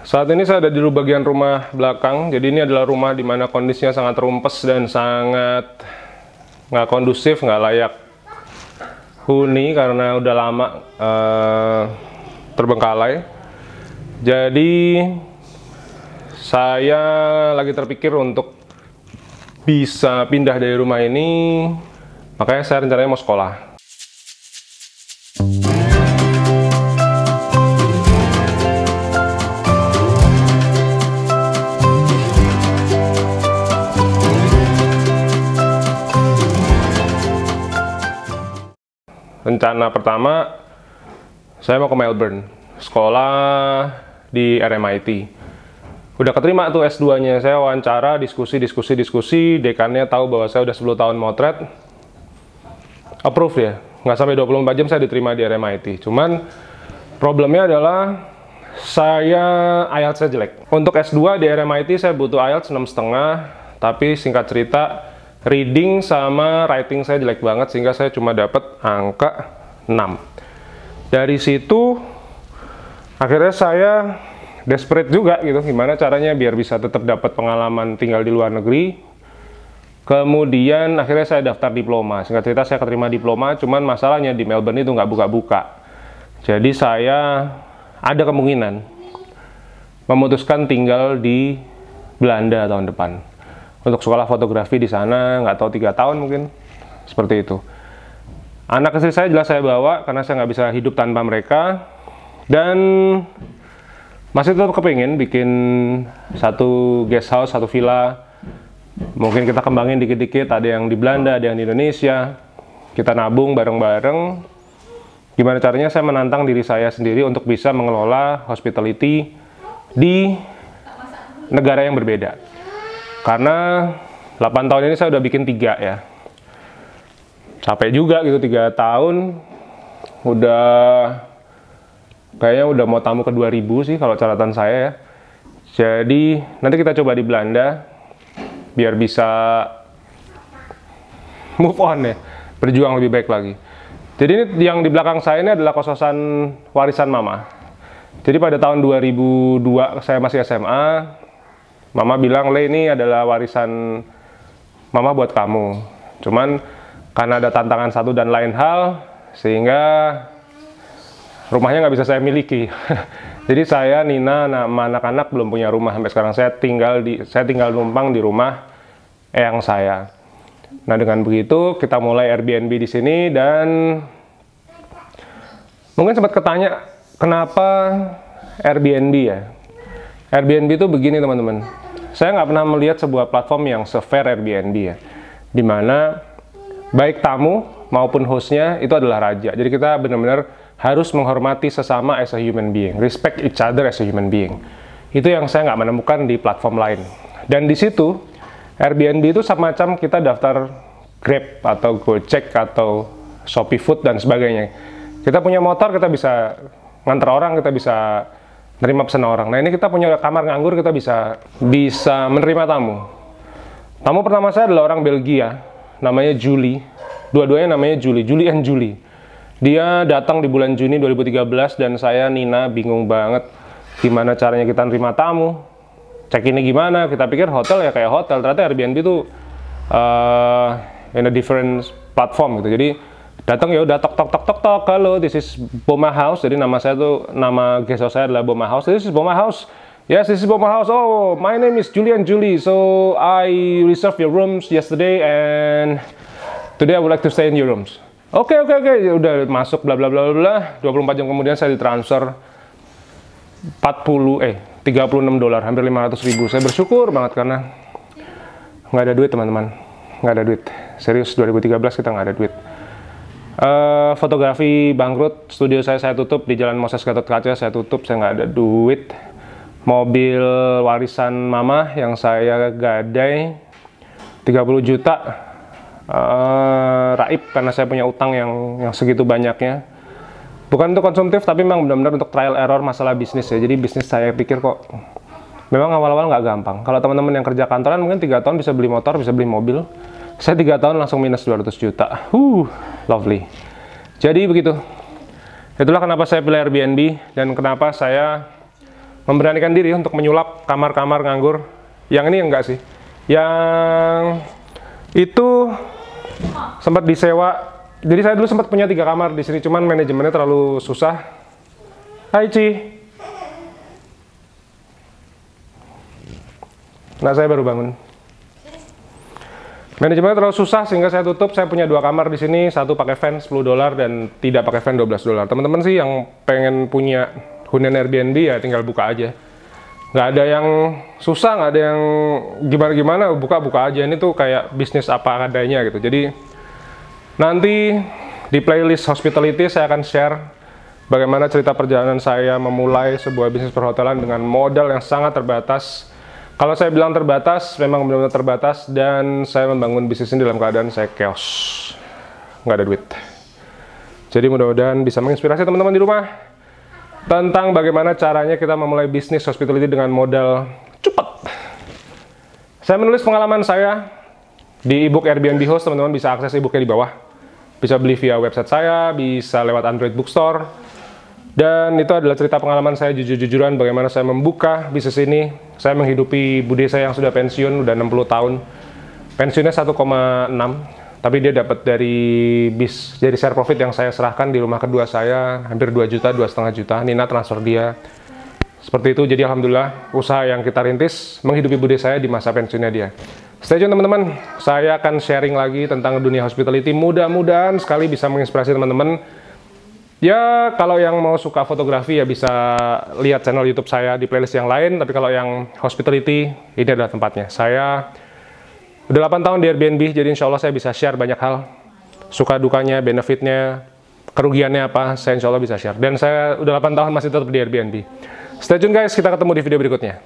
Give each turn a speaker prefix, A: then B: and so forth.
A: Saat ini saya ada di bagian rumah belakang. Jadi ini adalah rumah di mana kondisinya sangat rumpes dan sangat nggak kondusif, nggak layak huni karena udah lama terbengkalai. Jadi saya lagi terpikir untuk bisa pindah dari rumah ini, makanya saya rencananya mau sekolah. Rencana pertama, saya mau ke Melbourne, sekolah di RMIT. Udah keterima tuh S2-nya, saya wawancara, diskusi, dekannya tahu bahwa saya udah 10 tahun motret, approve ya, nggak sampai 24 jam saya diterima di RMIT. Cuman problemnya adalah saya IELTS-nya jelek. Untuk S2 di RMIT saya butuh IELTS 6,5, tapi singkat cerita, reading sama writing saya jelek banget sehingga saya cuma dapat angka 6. Dari situ akhirnya saya desperate juga gitu, gimana caranya biar bisa tetap dapat pengalaman tinggal di luar negeri. Kemudian akhirnya saya daftar diploma. Singkat cerita saya keterima diploma, cuman masalahnya di Melbourne itu nggak buka-buka. Jadi saya ada kemungkinan memutuskan tinggal di Belanda tahun depan. Untuk sekolah fotografi di sana, nggak tahu 3 tahun mungkin, seperti itu. Anak istri saya jelas saya bawa, karena saya nggak bisa hidup tanpa mereka. Dan masih tetap kepingin bikin satu guest house, satu villa. Mungkin kita kembangin dikit-dikit, ada yang di Belanda, ada yang di Indonesia. Kita nabung bareng-bareng. Gimana caranya saya menantang diri saya sendiri untuk bisa mengelola hospitality di negara yang berbeda. Karena 8 tahun ini saya udah bikin 3 ya. Capek juga gitu 3 tahun. Kayaknya udah mau tamu ke 2000 sih kalau catatan saya ya. Jadi nanti kita coba di Belanda biar bisa move on ya. Berjuang lebih baik lagi. Jadi ini yang di belakang saya ini adalah kos-kosan warisan mama. Jadi pada tahun 2002 saya masih SMA. Mama bilang, "Le, ini adalah warisan mama buat kamu." Cuman karena ada tantangan satu dan lain hal, sehingga rumahnya nggak bisa saya miliki. Jadi saya, Nina, sama anak-anak belum punya rumah sampai sekarang. Saya tinggal numpang di rumah eyang saya. Nah dengan begitu kita mulai Airbnb di sini dan mungkin sempat ketanya kenapa Airbnb ya? Airbnb itu begini teman-teman. Saya nggak pernah melihat sebuah platform yang se-fair Airbnb ya, dimana baik tamu maupun hostnya itu adalah raja. Jadi kita benar-benar harus menghormati sesama as a human being, respect each other as a human being. Itu yang saya nggak menemukan di platform lain. Dan di situ Airbnb itu semacam kita daftar Grab atau Gojek atau Shopee Food dan sebagainya. Kita punya motor, kita bisa nganter orang, kita bisa nerima pesan orang. Nah ini kita punya kamar nganggur, kita bisa menerima tamu. Tamu pertama saya adalah orang Belgia, namanya Julie. Dua-duanya namanya Julie and Julie. Dia datang di bulan Juni 2013 dan saya, Nina, bingung banget gimana caranya kita nerima tamu. Cek ini gimana? Kita pikir hotel ya kayak hotel. Ternyata Airbnb itu in a different platform gitu. Jadi datang ya udah tok, halo, this is Boma House. Jadi nama guest house saya adalah Boma House. This is Boma House. Yes, this is Boma House. Oh, my name is Julie and Julie. So I reserved your rooms yesterday and today I would like to stay in your rooms. Oke. Udah masuk bla bla bla bla. 24 jam kemudian saya ditransfer $36, hampir 500.000. Saya bersyukur banget karena nggak ada duit teman-teman. Nggak ada duit. Serius 2013 kita nggak ada duit. Fotografi bangkrut, studio saya tutup di Jalan Moses Gatot-Kaca, saya tutup, saya nggak ada duit. Mobil warisan mama yang saya gadai 30 juta, raib karena saya punya utang yang segitu banyaknya. Bukan untuk konsumtif, tapi memang benar-benar untuk trial error masalah bisnis ya. Jadi bisnis saya pikir kok memang awal-awal nggak gampang. Kalau teman-teman yang kerja kantoran mungkin 3 tahun bisa beli motor, bisa beli mobil. Saya 3 tahun langsung minus 200 juta. Lovely. Jadi begitu. Itulah kenapa saya pilih Airbnb dan kenapa saya memberanikan diri untuk menyulap kamar-kamar nganggur. Yang ini enggak sih. Yang itu sempat disewa. Jadi saya dulu sempat punya 3 kamar di sini, cuman manajemennya terlalu susah. Hai Ci. Nah, saya baru bangun. Manajemennya terlalu susah sehingga saya tutup. Saya punya 2 kamar di sini, satu pakai fan $10 dan tidak pakai fan $12. Teman-teman sih yang pengen punya hunian Airbnb ya tinggal buka aja. Nggak ada yang susah, nggak ada yang gimana-gimana, buka-buka aja. Ini tuh kayak bisnis apa adanya gitu. Jadi nanti di playlist hospitality saya akan share bagaimana cerita perjalanan saya memulai sebuah bisnis perhotelan dengan modal yang sangat terbatas. Kalau saya bilang terbatas, memang benar-benar terbatas, dan saya membangun bisnis ini dalam keadaan saya chaos. Nggak ada duit. Jadi mudah-mudahan bisa menginspirasi teman-teman di rumah tentang bagaimana caranya kita memulai bisnis hospitality dengan modal cepat. Saya menulis pengalaman saya di ebook Airbnb Host, teman-teman bisa akses ebooknya di bawah. Bisa beli via website saya, bisa lewat Android Bookstore. Dan itu adalah cerita pengalaman saya jujur-jujuran bagaimana saya membuka bisnis ini. Saya menghidupi bude saya yang sudah pensiun, udah 60 tahun. Pensiunnya 1,6, tapi dia dapat dari share profit yang saya serahkan di rumah kedua saya, hampir 2 juta, 2,5 juta. Nina transfer dia. Seperti itu, jadi alhamdulillah usaha yang kita rintis menghidupi bude saya di masa pensiunnya dia. Stay tune teman-teman, saya akan sharing lagi tentang dunia hospitality. Mudah-mudahan sekali bisa menginspirasi teman-teman. Ya, kalau yang mau suka fotografi ya bisa lihat channel YouTube saya di playlist yang lain. Tapi kalau yang hospitality, ini adalah tempatnya. Saya udah 8 tahun di Airbnb, jadi insya Allah saya bisa share banyak hal. Suka dukanya, benefitnya, kerugiannya apa, saya insya Allah bisa share. Dan saya udah 8 tahun masih tetap di Airbnb. Stay tune guys, kita ketemu di video berikutnya.